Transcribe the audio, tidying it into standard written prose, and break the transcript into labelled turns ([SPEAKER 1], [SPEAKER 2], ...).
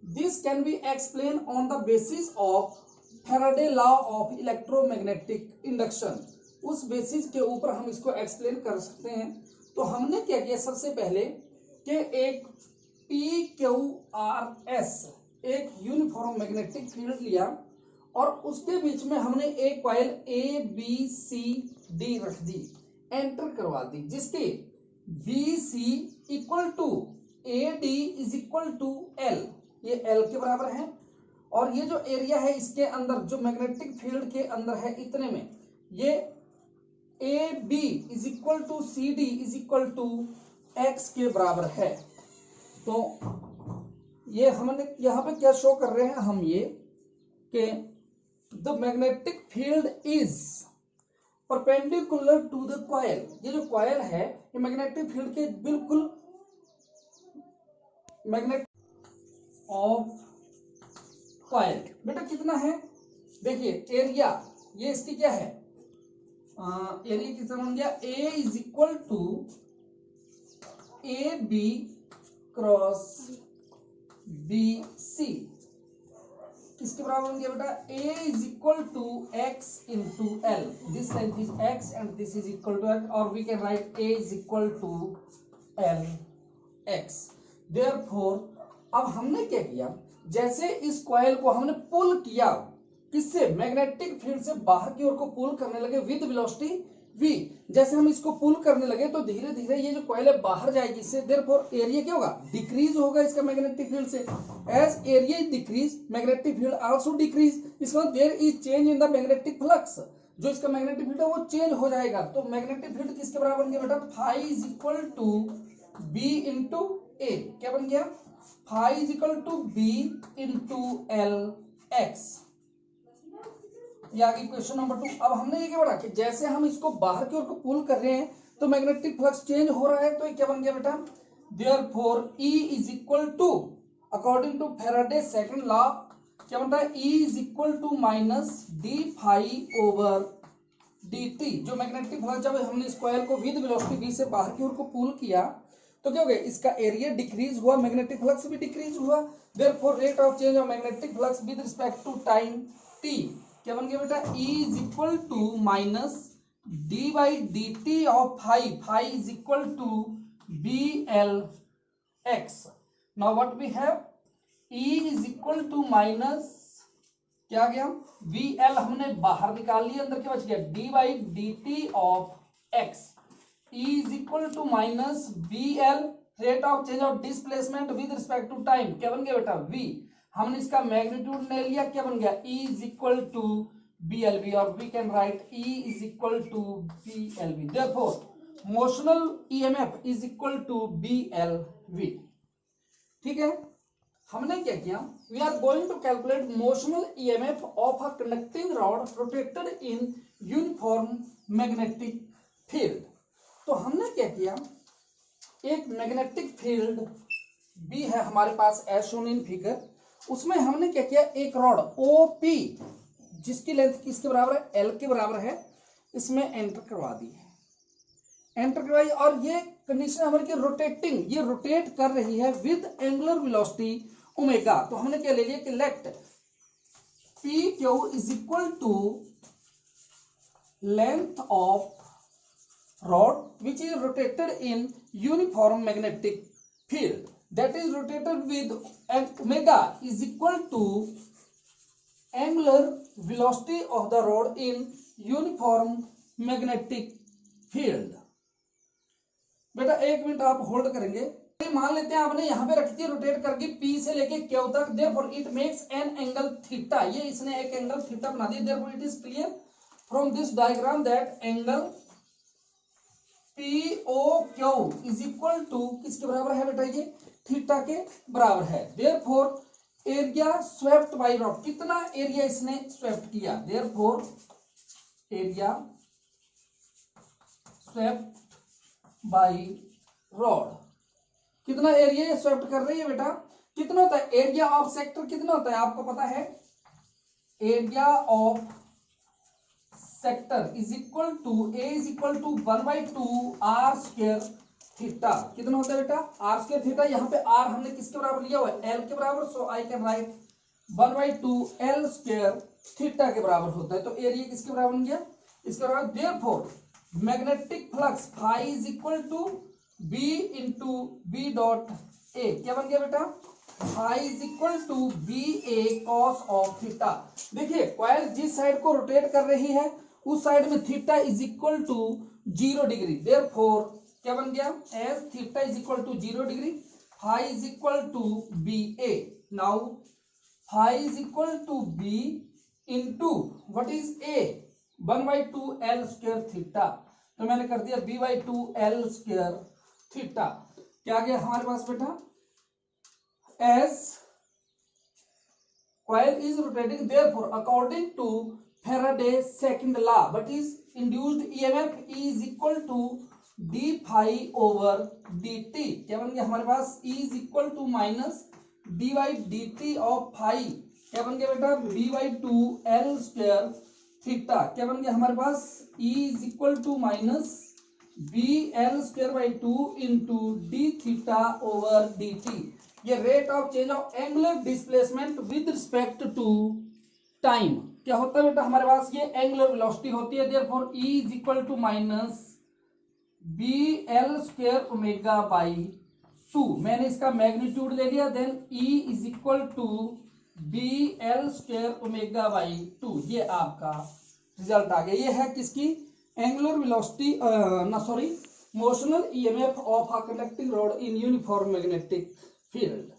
[SPEAKER 1] This can be explain on the basis of Faraday law of electromagnetic induction. उस basis के ऊपर हम इसको एक्सप्लेन कर सकते हैं। तो हमने क्या किया, सबसे पहले कि एक पी क्यू आर एस एक यूनिफॉर्म मैग्नेटिक फील्ड लिया और उसके बीच में हमने एक coil A B C D रख दी, एंटर करवा दी, जिसके B C equal to A D is equal to L, ये एल के बराबर है। और ये जो एरिया है इसके अंदर जो मैग्नेटिक फील्ड के अंदर है इतने में, ये A B is equal to C D is equal to X के बराबर है। तो ये हमने यहां पे क्या शो कर रहे हैं हम, ये कि the magnetic field is perpendicular to the coil. ये जो कॉइल है ये मैग्नेटिक फील्ड के बिल्कुल मैग्नेट ऑफ कॉइल। बेटा कितना है, देखिए एरिया ये इसकी क्या है, एरिया कितना बन गया, A is equal to A B cross B C, किसके बराबर बन गया बेटा, A is equal to X into L, this length is X and this is equal to X, और we can write A is equal to L X. Therefore अब हमने क्या किया, जैसे इस कॉइल को हमने पुल किया, किससे, मैग्नेटिक फील्ड से बाहर की ओर को पुल करने लगे विद वेलोसिटी v। जैसे हम इसको पुल करने लगे तो धीरे धीरे ये जो कॉइल है बाहर जाएगी, इससे देयरफॉर एरिया क्या होगा, डिक्रीज होगा इसका मैग्नेटिक फील्ड से। As area is decrease magnetic field also decrease, इसका मतलब there is change in the magnetic flux, जो इसका मैग्नेटिक फील्ड है वो चेंज हो जाएगा। तो मैग्नेटिक फील्ड किसके बराबर बन गया बेटा, phi is equal to B into A, क्या बन गया, phi is equal to B into L X. ये आगे क्वेश्चन नंबर 2। अब हमने ये क्या पढ़ा कि जैसे हम इसको बाहर की ओर को पुल कर रहे हैं तो मैग्नेटिक फ्लक्स चेंज हो रहा है, तो ये क्या बन गया बेटा, therefore E is equal to according to Faraday second law क्या बनता है, E is equal to minus D phi over D T. जो मैग्नेटिक फ्लक्स, जब हमने इस कॉइल को विद वेलोसिटी v से बाहर की ओर को पुल किया तो क्या हो गया, इसका एरिया डिक्रीज हुआ, मैग्नेटिक फ्लक्स भी डिक्रीज हुआ, therefore rate of change of magnetic flux with respect to time t क्या बन गया बेटा, E is equal to minus d by d t of phi, phi is equal to B L x. Now what we have, E is equal to minus क्या गया, V L हमने बाहर निकाल लिया, अंदर क्या बच गया, d by d t of x. E is equal to minus B L rate of change of displacement with respect to time, क्या बन गया बेटा, v। हमने इसका मैग्नीट्यूड ले लिया, क्या बन गया, E is equal to B L V, और we can write E is equal to B L V. Therefore motional EMF is equal to B L V. ठीक है, हमने क्या किया, we are going to calculate motional EMF of a conducting rod rotated in uniform magnetic field. तो हमने क्या किया, एक मैग्नेटिक फील्ड बी है हमारे पास एज शोन इन फिगर, उसमें हमने क्या किया, एक रॉड ओपी जिसकी लेंथ किसके बराबर है, एल के बराबर है, इसमें एंटर करवा दी है, एंटर करवाई, और ये कंडीशन हमारी की रोटेटिंग, ये रोटेट कर रही है विद एंगुलर वेलोसिटी ओमेगा। तो हमने क्या ले लिया कि let P Q is equal to length of rod which is rotated in uniform magnetic field, that is rotated with omega is equal to angular velocity of the rod in uniform magnetic field। बेटा एक minute आप hold करेंगे, मान लेते हैं आपने यहां पे रखी थी रोटेट करके P से लेके Q तक, therefore it makes an angle theta, ये इसने एक एंगल थीटा बना दिया, therefore it is clear from this diagram that angle POQ is equal to किसके बराबर है बेटा, ये थीटा के बराबर है। Therefore area swept by rod, कितना एरिया इसने स्वेप्ट किया, therefore area swept by rod, कितना एरिया ये स्वेप्ट कर रही है बेटा, कितना होता है, एरिया ऑफ सेक्टर कितना होता है आपको पता है, area of sector is equal to A is equal to 1/2 r square theta कितना होता है बेटा आर स्क्वायर थीटा। यहाँ पे आर हमने किसके बराबर लिया हुआ है एल के बराबर, so I can write 1/2 L square theta के बराबर होता है। तो एरिया किसके बराबर बन गया इसके बराबर। Therefore magnetic flux phi is equal to B into B dot A. क्या बन गया बेटा phi is equal to B A cos of theta. देखिए कॉइल जिस साइड को रोटेट कर रही है उस साइड में theta is equal to 0 degree. Therefore क्या बन गया as theta is equal to 0 degree phi is equal to B A. Now phi is equal to B into what is a 1/2 L square theta. तो मैंने कर दिया b/2 L square theta. क्या आ गया हमारे पास बेटा as coil is rotating therefore according to Faraday's second law what is induced EMF E is equal to d phi over dt। क्या बन गया हमारे पास E is equal to minus d by dt of phi। क्या बन गया बेटा b/2 L square theta. क्या बन गया हमारे पास E is equal to minus b L square by 2 into d theta over dt। ये rate of change of angular displacement with respect to time क्या होता है बेटा हमारे पास ये एंगुलर वेलोसिटी होती है। Therefore E is equal to minus B L square omega by 2। मैंने इसका मैग्नीट्यूड ले लिया then E is equal to B L square omega by 2। ये आपका रिजल्ट आ गया। ये है किसकी angular velocity motional EMF of a conducting rod in uniform magnetic field.